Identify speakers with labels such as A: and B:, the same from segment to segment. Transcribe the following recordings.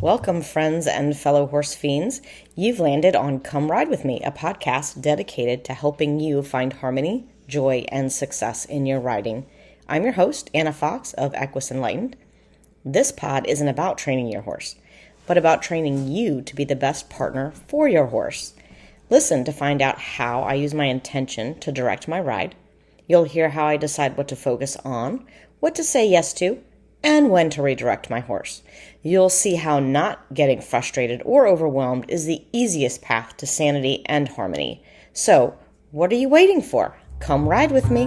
A: Welcome, friends and fellow horse fiends. You've landed on Come Ride With Me, a podcast dedicated to helping you find harmony, joy, and success in your riding. I'm your host, Anna Fox of Equine Enlightened. This pod isn't about training your horse, but about training you to be the best partner for your horse. Listen to find out how I use my intention to direct my ride. You'll hear how I decide what to focus on, what to say yes to, and when to redirect my horse. You'll see how not getting frustrated or overwhelmed is the easiest path to sanity and harmony. So, what are you waiting for? Come ride with me.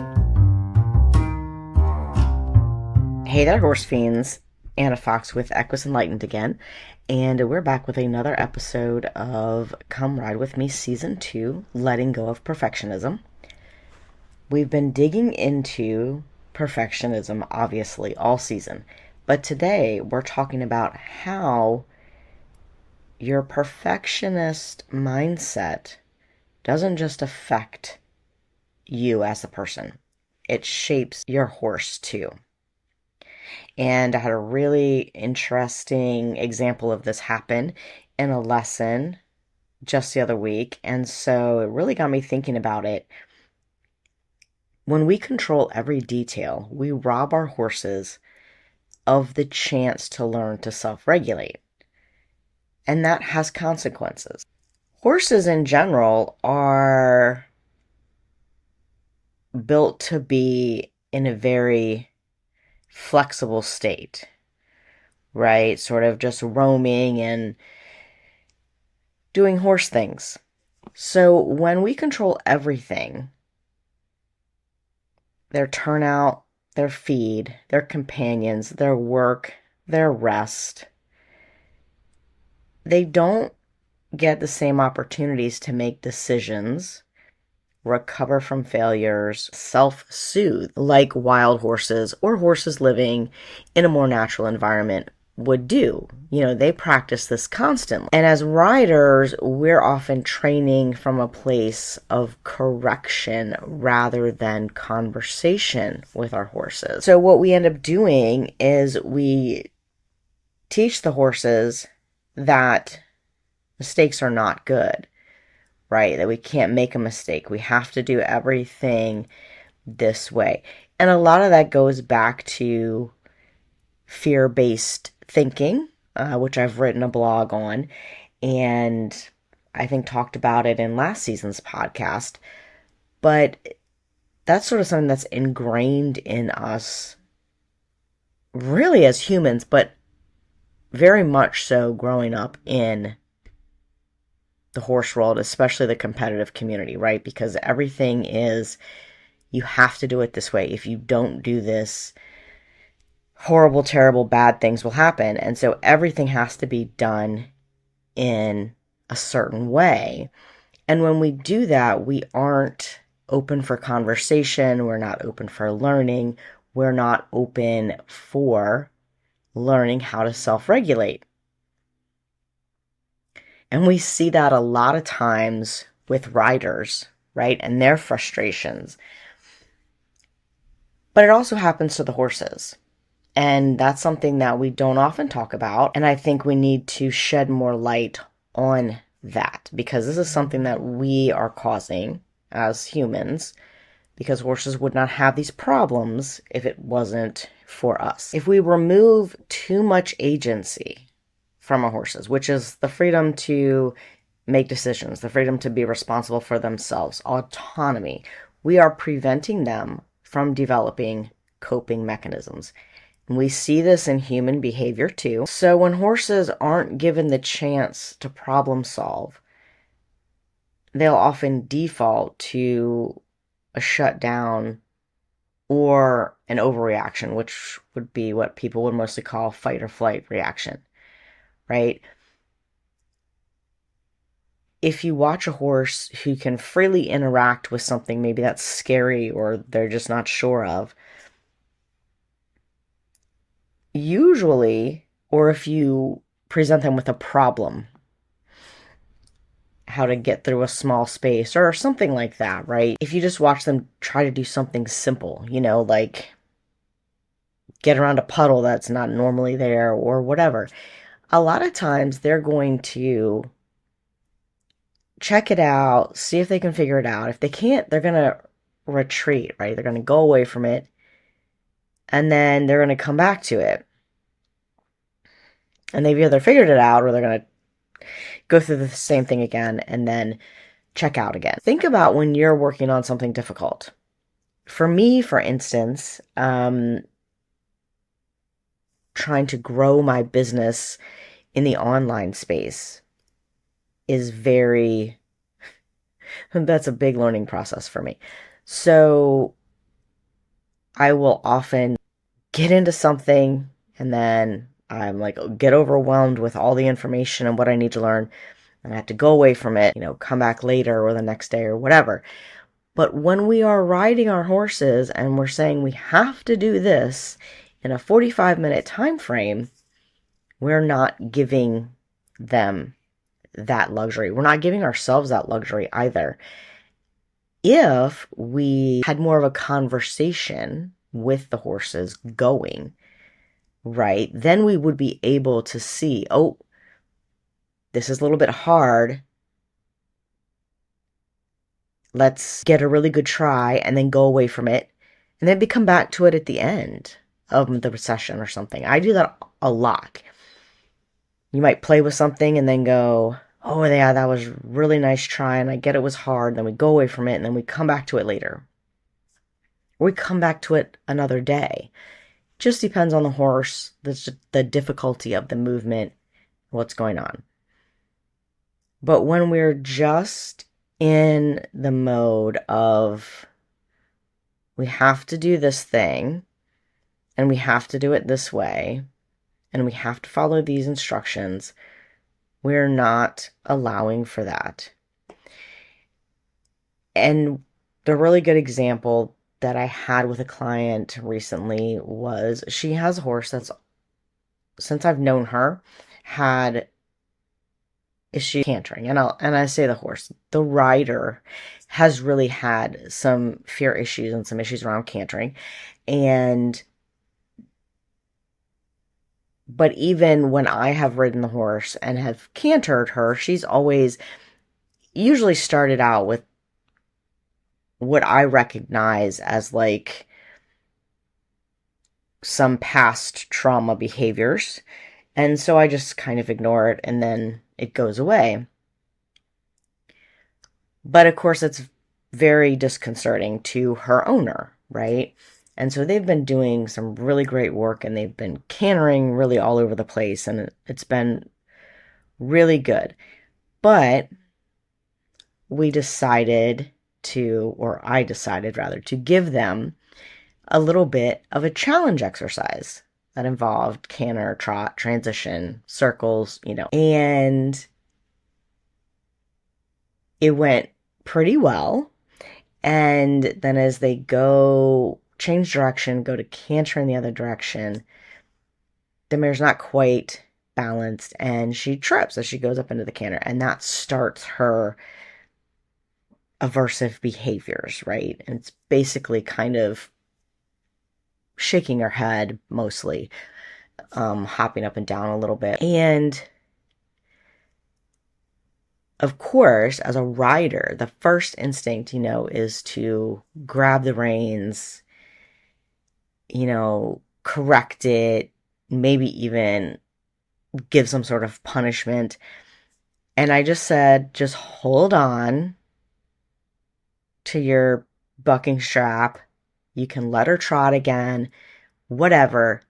A: Hey there, horse fiends. Anna Fox with Equine Enlightened again, and we're back with another episode of Come Ride With Me Season 2, Letting Go of Perfectionism. We've been digging into perfectionism, obviously, all season. But today, we're talking about how your perfectionist mindset doesn't just affect you as a person. It shapes your horse, too. And I had a really interesting example of this happen in a lesson just the other week. And so it really got me thinking about it. When we control every detail, we rob our horses of the chance to learn to self-regulate. And that has consequences. Horses in general are built to be in a very flexible state, right? Sort of just roaming and doing horse things. So when we control everything, their turnout, their feed, their companions, their work, their rest, they don't get the same opportunities to make decisions, recover from failures, self-soothe like wild horses or horses living in a more natural environment would do. You know, they practice this constantly. And as riders, we're often training from a place of correction rather than conversation with our horses. So what we end up doing is we teach the horses that mistakes are not good, right? That we can't make a mistake. We have to do everything this way. And a lot of that goes back to fear-based thinking, which I've written a blog on, and I think talked about it in last season's podcast. But that's sort of something that's ingrained in us, really as humans, but very much so growing up in the horse world, especially the competitive community, right? Because everything is, you have to do it this way. If you don't do this, horrible, terrible, bad things will happen. And so everything has to be done in a certain way. And when we do that, we aren't open for conversation. We're not open for learning. We're not open for learning how to self-regulate. And we see that a lot of times with riders, right? And their frustrations. But it also happens to the horses. And that's something that we don't often talk about. And I think we need to shed more light on that, because this is something that we are causing as humans, because horses would not have these problems if it wasn't for us. If we remove too much agency from our horses, which is the freedom to make decisions, the freedom to be responsible for themselves, autonomy, we are preventing them from developing coping mechanisms. We see this in human behavior too. So when horses aren't given the chance to problem solve, they'll often default to a shutdown or an overreaction, which would be what people would mostly call fight or flight reaction, right? If you watch a horse who can freely interact with something maybe that's scary or they're just not sure of, usually, or if you present them with a problem, how to get through a small space or something like that, right? If you just watch them try to do something simple, like get around a puddle that's not normally there or whatever, a lot of times they're going to check it out, see if they can figure it out. If they can't, they're going to retreat, right? They're going to go away from it, and then they're going to come back to it. And they've either figured it out or they're going to go through the same thing again and then check out again. Think about when you're working on something difficult. For me, for instance, trying to grow my business in the online space is that's a big learning process for me. So I will often get into something and then I'm like, get overwhelmed with all the information and what I need to learn. And I have to go away from it, come back later or the next day or whatever. But when we are riding our horses and we're saying we have to do this in a 45-minute time frame, we're not giving them that luxury. We're not giving ourselves that luxury either. If we had more of a conversation with the horses going, right, then we would be able to see, oh, this is a little bit hard. Let's get a really good try and then go away from it and then come back to it at the end of the session or something. I do that a lot. You might play with something and then go, oh yeah, that was a really nice try and I get it was hard. Then we go away from it and then we come back to it later. Or we come back to it another day. Just depends on the horse, the difficulty of the movement, what's going on. But when we're just in the mode of we have to do this thing and we have to do it this way and we have to follow these instructions, we're not allowing for that. And the really good example that I had with a client recently was she has a horse that's, since I've known her, had issue cantering. And I say the horse, the rider has really had some fear issues and some issues around cantering. But even when I have ridden the horse and have cantered her, she's always usually started out with what I recognize as like some past trauma behaviors. And so I just kind of ignore it and then it goes away. But of course, it's very disconcerting to her owner, right? And so they've been doing some really great work and they've been cantering really all over the place and it's been really good. But I decided rather, to give them a little bit of a challenge exercise that involved canter, trot, transition, circles, and it went pretty well. And then as they change direction, go to canter in the other direction, the mare's not quite balanced and she trips as she goes up into the canter. And that starts her aversive behaviors, right? And it's basically kind of shaking her head mostly, hopping up and down a little bit. And of course, as a rider, the first instinct, is to grab the reins, correct it, maybe even give some sort of punishment. And I just said, just hold on to your bucking strap. You can let her trot again, whatever.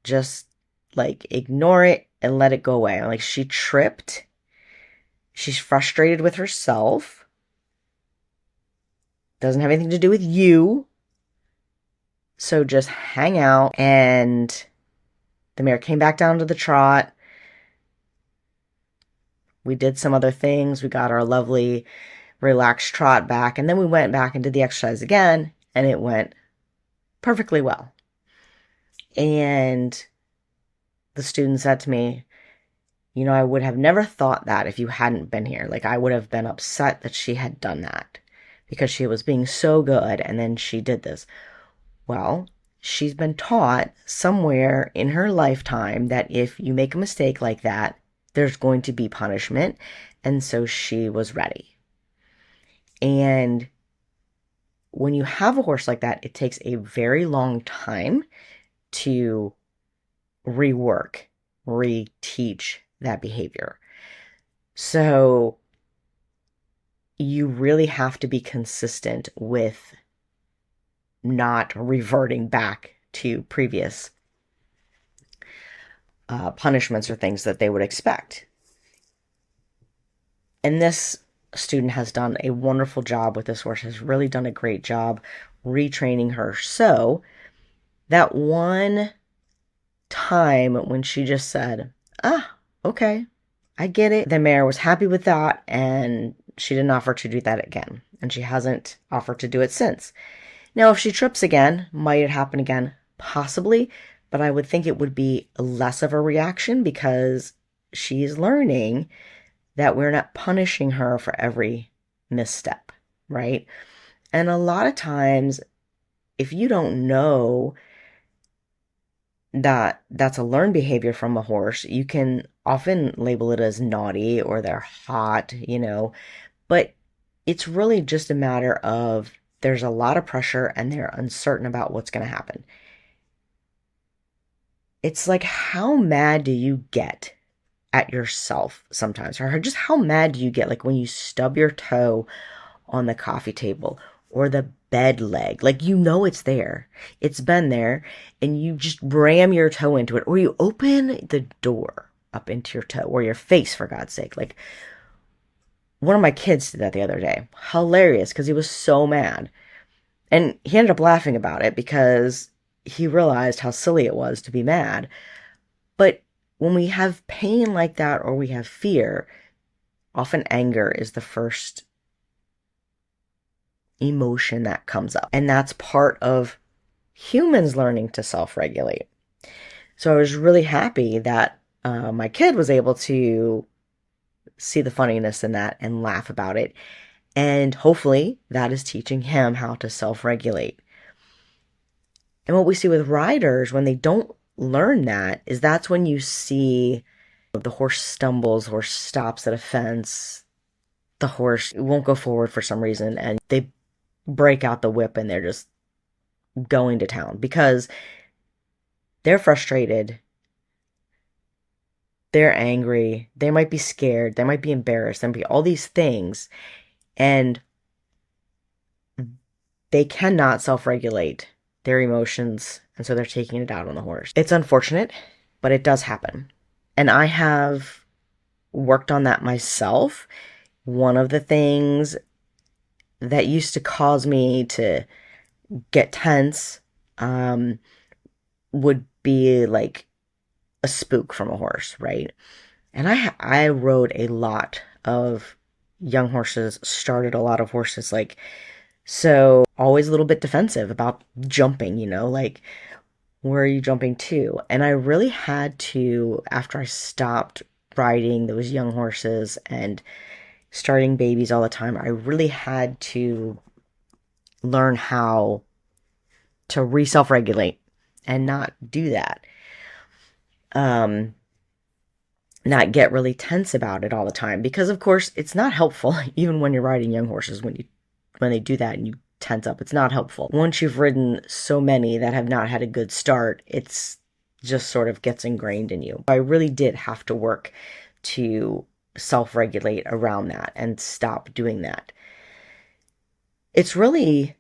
A: Just ignore it and let it go away. Like, she tripped. She's frustrated with herself. Doesn't have anything to do with you. So just hang out. And the mare came back down to the trot. We did some other things. We got our lovely relaxed trot back. And then we went back and did the exercise again. And it went perfectly well. And the student said to me, I would have never thought that if you hadn't been here. I would have been upset that she had done that because she was being so good and then she did this. Well, she's been taught somewhere in her lifetime that if you make a mistake like that, there's going to be punishment. And so she was ready. And when you have a horse like that, it takes a very long time to rework, reteach that behavior. So you really have to be consistent with not reverting back to previous punishments or things that they would expect. And this student has done a wonderful job with this horse, has really done a great job retraining her. So that one time when she just said, okay, I get it. The mare was happy with that, and she didn't offer to do that again. And she hasn't offered to do it since. Now, if she trips again, might it happen again? Possibly, but I would think it would be less of a reaction because she's learning that we're not punishing her for every misstep, right? And a lot of times, if you don't know that that's a learned behavior from a horse, you can often label it as naughty or they're hot, but it's really just a matter of there's a lot of pressure and they're uncertain about what's going to happen. It's like, how mad do you get at yourself sometimes? Or just how mad do you get, like when you stub your toe on the coffee table or the bed leg? Like, it's there. It's been there, and you just ram your toe into it, or you open the door up into your toe or your face, for God's sake. Like, one of my kids did that the other day. Hilarious, because he was so mad. And he ended up laughing about it because he realized how silly it was to be mad. But when we have pain like that or we have fear, often anger is the first emotion that comes up. And that's part of humans learning to self-regulate. So I was really happy that my kid was able to see the funniness in that and laugh about it. And hopefully that is teaching him how to self-regulate. And what we see with riders when they don't learn that is that's when you see the horse stumbles, horse stops at a fence, the horse won't go forward for some reason, and they break out the whip and they're just going to town because they're frustrated, they're angry, they might be scared, they might be embarrassed, there might be all these things, and they cannot self-regulate their emotions, and so they're taking it out on the horse. It's unfortunate, but it does happen. And I have worked on that myself. One of the things that used to cause me to get tense would be like a spook from a horse, right? And I rode a lot of young horses, started a lot of horses, like, so always a little bit defensive about jumping, like, where are you jumping to? And I really had to, after I stopped riding those young horses and starting babies all the time, I really had to learn how to self-regulate and not do that. Not get really tense about it all the time, because of course it's not helpful, even when you're riding young horses, when they do that and you tense up, it's not helpful. Once you've ridden so many that have not had a good start, it's just sort of gets ingrained in you. I really did have to work to self-regulate around that and stop doing that. It's really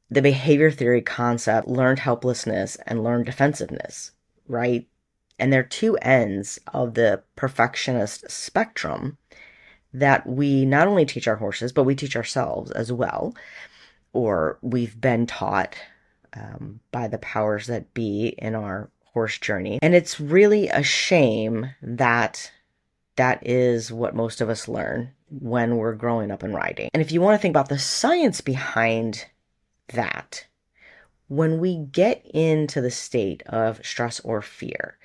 A: the behavior theory concept, learned helplessness and learned defensiveness, right? And they're two ends of the perfectionist spectrum that we not only teach our horses, but we teach ourselves as well, or we've been taught by the powers that be in our horse journey. And it's really a shame that that is what most of us learn when we're growing up and riding. And if you want to think about the science behind that, when we get into the state of stress or fear,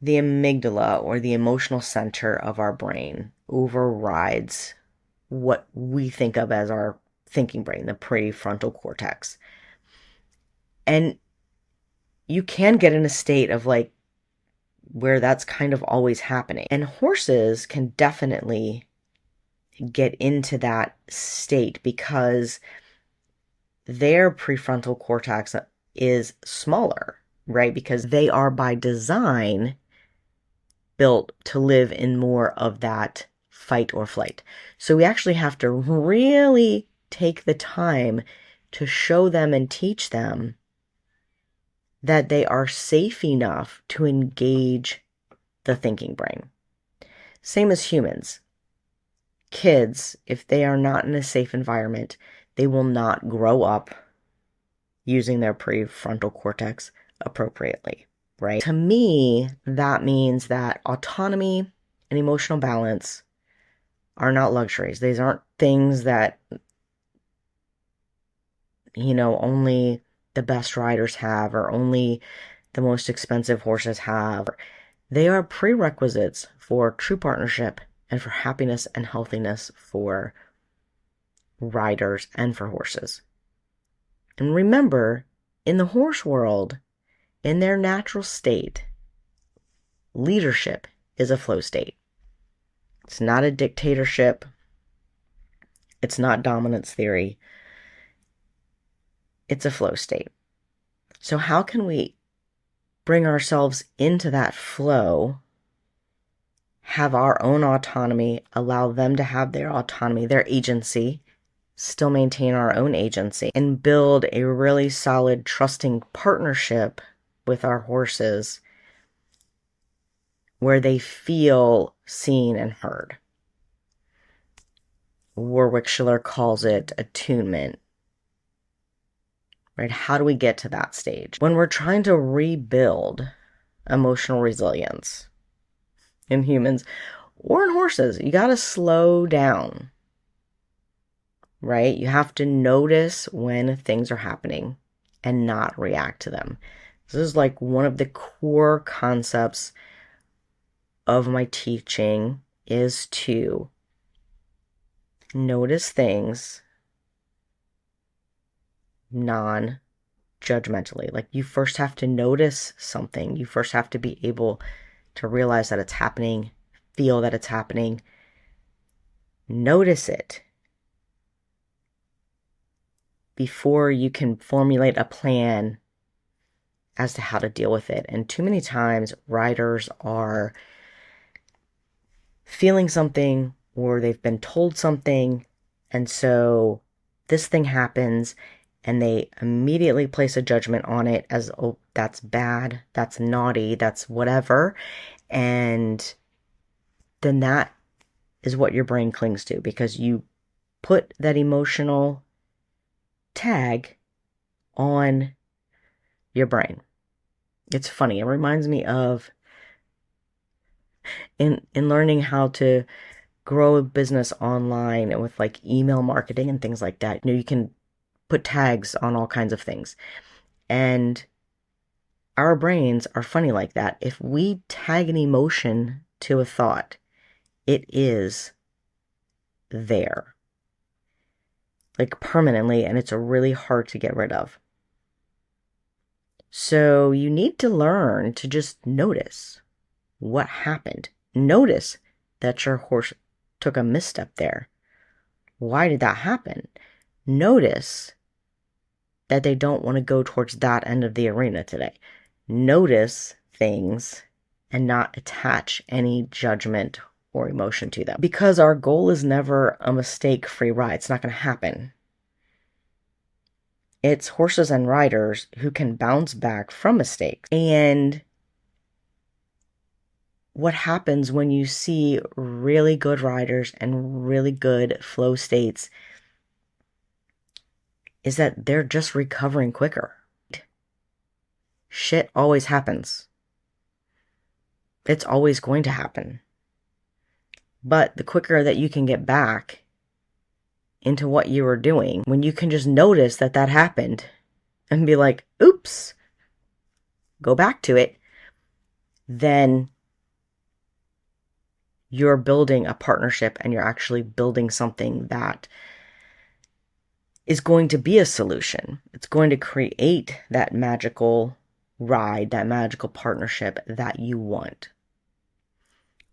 A: the amygdala, or the emotional center of our brain, overrides what we think of as our thinking brain, the prefrontal cortex. And you can get in a state of like where that's kind of always happening. And horses can definitely get into that state because their prefrontal cortex is smaller, right? Because they are by design built to live in more of that fight or flight. So we actually have to really take the time to show them and teach them that they are safe enough to engage the thinking brain. Same as humans. Kids, if they are not in a safe environment, they will not grow up using their prefrontal cortex appropriately, right? To me, that means that autonomy and emotional balance are not luxuries. These aren't things that, only the best riders have or only the most expensive horses have. They are prerequisites for true partnership and for happiness and healthiness for riders and for horses. And remember, in the horse world, in their natural state, leadership is a flow state. It's not a dictatorship. It's not dominance theory. It's a flow state. So how can we bring ourselves into that flow, have our own autonomy, allow them to have their autonomy, their agency, still maintain our own agency, and build a really solid, trusting partnership with our horses where they feel seen and heard. Warwick Schiller calls it attunement. Right? How do we get to that stage? When we're trying to rebuild emotional resilience in humans or in horses, you got to slow down. Right? You have to notice when things are happening and not react to them. This is like one of the core concepts of my teaching is to notice things non-judgmentally. Like you first have to notice something. You first have to be able to realize that it's happening, feel that it's happening, notice it before you can formulate a plan as to how to deal with it. And too many times riders are feeling something or they've been told something, and so this thing happens and they immediately place a judgment on it as, oh, that's bad, that's naughty, that's whatever. And then that is what your brain clings to because you put that emotional tag on your brain. It's funny. It reminds me of in learning how to grow a business online and with like email marketing and things like that. You can put tags on all kinds of things. And our brains are funny like that. If we tag an emotion to a thought, it is there. Like permanently, and it's really hard to get rid of. So you need to learn to just notice what happened. Notice that your horse took a misstep there. Why did that happen? Notice that they don't want to go towards that end of the arena today. Notice things and not attach any judgment or emotion to them. Because our goal is never a mistake-free ride. It's not going to happen. It's horses and riders who can bounce back from mistakes. And what happens when you see really good riders and really good flow states is that they're just recovering quicker. Shit always happens. It's always going to happen. But the quicker that you can get back into what you were doing, when you can just notice that that happened and be like, oops, go back to it, then you're building a partnership and you're actually building something that is going to be a solution. It's going to create that magical ride, that magical partnership that you want.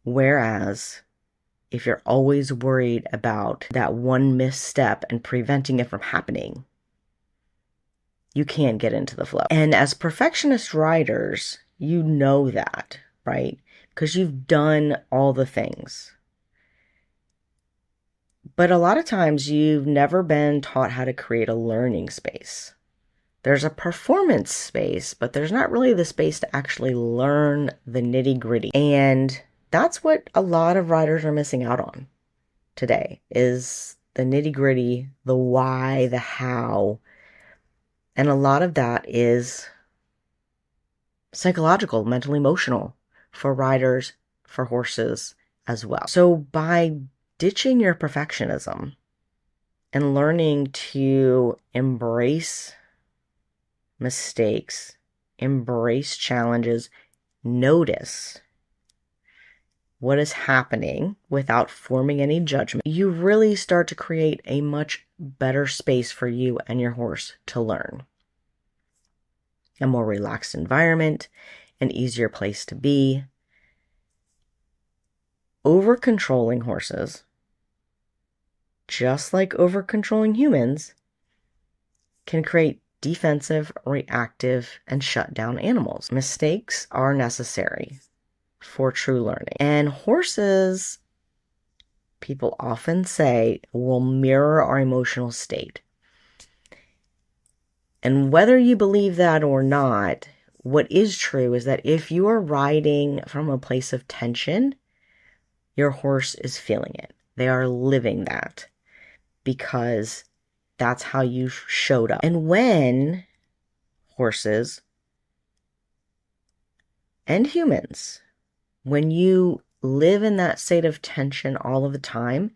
A: Whereas if you're always worried about that one misstep and preventing it from happening, you can't get into the flow. And as perfectionist riders, you know that, right? Because you've done all the things. But a lot of times you've never been taught how to create a learning space. There's a performance space, but there's not really the space to actually learn the nitty-gritty. And that's what a lot of riders are missing out on today, is the nitty-gritty, the why, the how. And a lot of that is psychological, mental, emotional for riders, for horses as well. So by ditching your perfectionism and learning to embrace mistakes, embrace challenges, notice what is happening without forming any judgment, you really start to create a much better space for you and your horse to learn. A more relaxed environment, an easier place to be. Over-controlling horses, just like over-controlling humans, can create defensive, reactive, and shutdown animals. Mistakes are necessary for true learning. And horses, people often say, will mirror our emotional state. And whether you believe that or not, what is true is that if you are riding from a place of tension, your horse is feeling it. They are living that because that's how you showed up. And when horses and humans, when you live in that state of tension all of the time,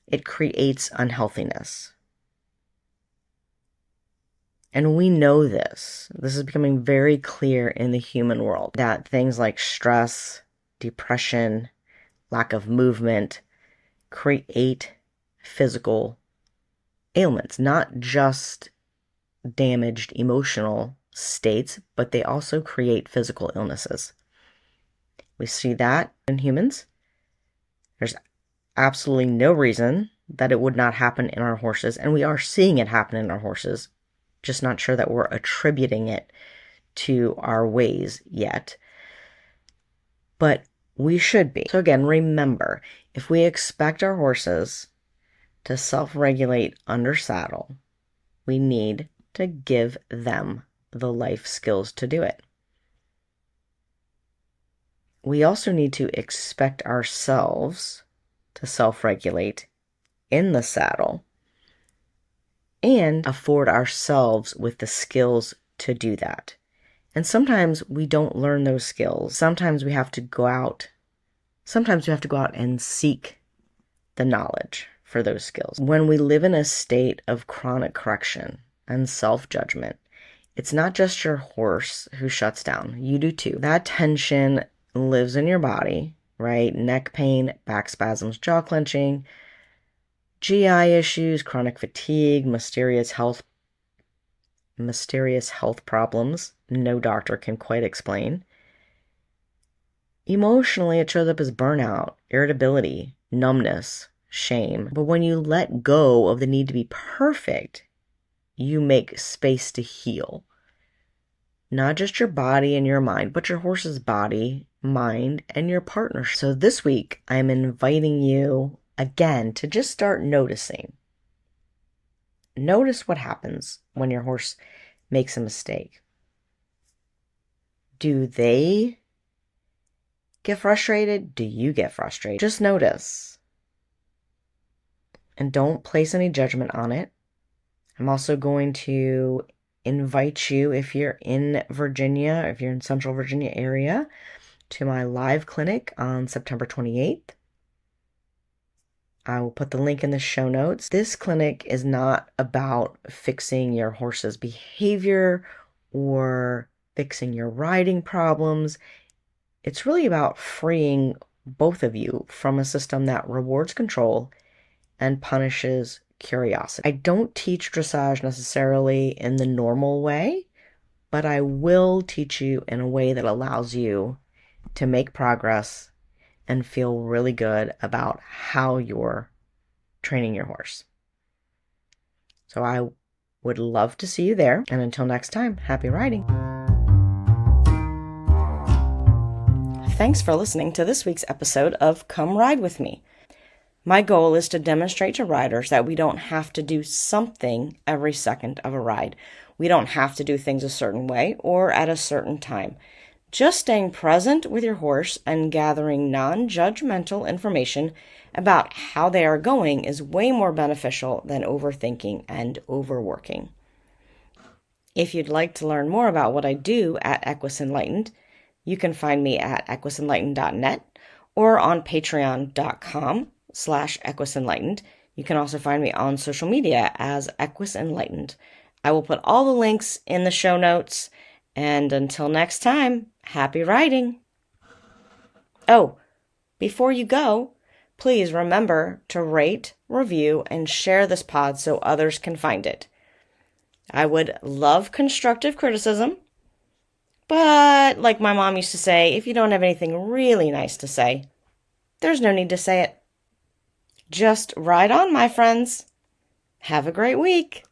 A: it creates unhealthiness. And we know this. This is becoming very clear in the human world, that things like stress, depression, lack of movement create physical ailments, not just damaged emotional states, but they also create physical illnesses. We see that in humans. There's absolutely no reason that it would not happen in our horses, and we are seeing it happen in our horses, just not sure that we're attributing it to our ways yet. But we should be. So again, remember, if we expect our horses to self-regulate under saddle, we need to give them the life skills to do it. We also need to expect ourselves to self-regulate in the saddle and afford ourselves with the skills to do that. And sometimes we don't learn those skills. Sometimes we have to go out and seek the knowledge for those skills. When we live in a state of chronic correction and self-judgment, it's not just your horse who shuts down. You do too. That tension lives in your body, right? Neck pain, back spasms, jaw clenching, GI issues, chronic fatigue, mysterious health problems no doctor can quite explain. Emotionally, it shows up as burnout, irritability, numbness, shame. But when you let go of the need to be perfect, you make space to heal. Not just your body and your mind, but your horse's body, mind, and your partner. So this week, I'm inviting you again to just start noticing. Notice what happens when your horse makes a mistake. Do they get frustrated? Do you get frustrated? Just notice. And don't place any judgment on it. I'm also going to invite you, if you're in Virginia, if you're in Central Virginia area, to my live clinic on September 28th. I will put the link in the show notes. This clinic is not about fixing your horse's behavior or fixing your riding problems. It's really about freeing both of you from a system that rewards control and punishes curiosity. I don't teach dressage necessarily in the normal way, but I will teach you in a way that allows you to make progress and feel really good about how you're training your horse. So I would love to see you there. And until next time, happy riding. Thanks for listening to this week's episode of Come Ride With Me. My goal is to demonstrate to riders that we don't have to do something every second of a ride. We don't have to do things a certain way or at a certain time. Just staying present with your horse and gathering non-judgmental information about how they are going is way more beneficial than overthinking and overworking. If you'd like to learn more about what I do at Equus Enlightened, you can find me at equisenlightened.net or on patreon.com/equisenlightened. You can also find me on social media as Equus Enlightened. I will put all the links in the show notes. And until next time, happy riding. Oh, before you go, please remember to rate, review, and share this pod so others can find it. I would love constructive criticism, but like my mom used to say, if you don't have anything really nice to say, there's no need to say it. Just ride on, my friends. Have a great week.